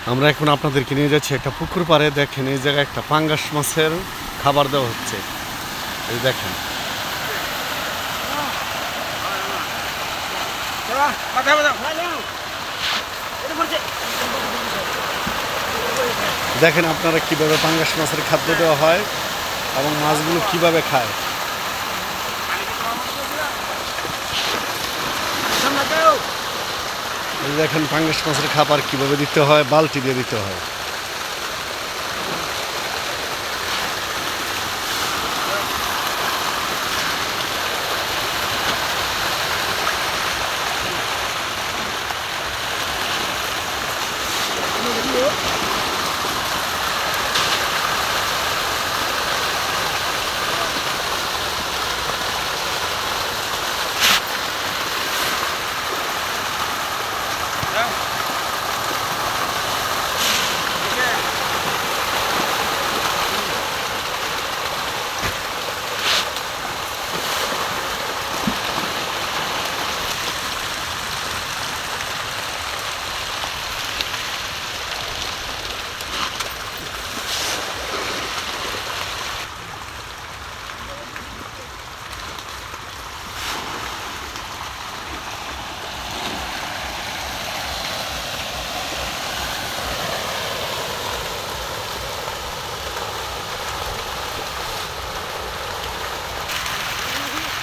আমরা এখন আপনাদেরকে নিয়ে যাচ্ছি একটা পুকুর পাড়ে। দেখেন এই জায়গায় একটা পাঙ্গাস মাছের খাবার দেওয়া হচ্ছে। এই দেখেন দেখেন আপনারা কিভাবে পাঙ্গাস মাছের খাদ্য দেওয়া হয় এবং মাছগুলো কিভাবে খায়। এই দেখেন পাঙ্গাস মাছের খাবার কিভাবে দিতে হয়, বালতি দিয়ে দিতে হয়।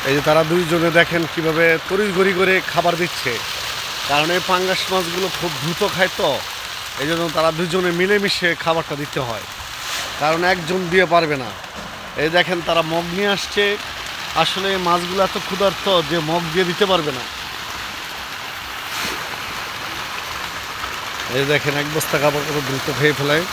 এই যে তারা দুইজনে দেখেন কিভাবে তড়িঘড়ি করে খাবার দিচ্ছে, কারণ এই পাঙ্গাস মাছগুলো খুব দ্রুত খায়, তো এই জন্য তারা দুজনে মিলেমিশে খাবারটা দিতে হয়, কারণ একজন দিয়ে পারবে না। এই দেখেন তারা মগ নিয়ে আসছে, আসলে এই মাছগুলো এত ক্ষুধার্ত যে মগ দিয়ে দিতে পারবে না। এই দেখেন এক বস্তা খাবার কত দ্রুত খেয়ে ফেলায়।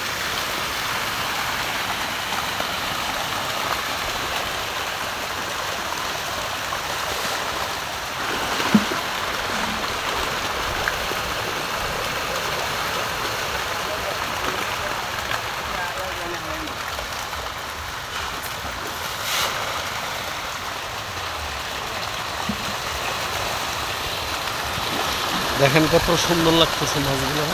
দেখেন কত সুন্দর লাগতেছে মাছগুলো।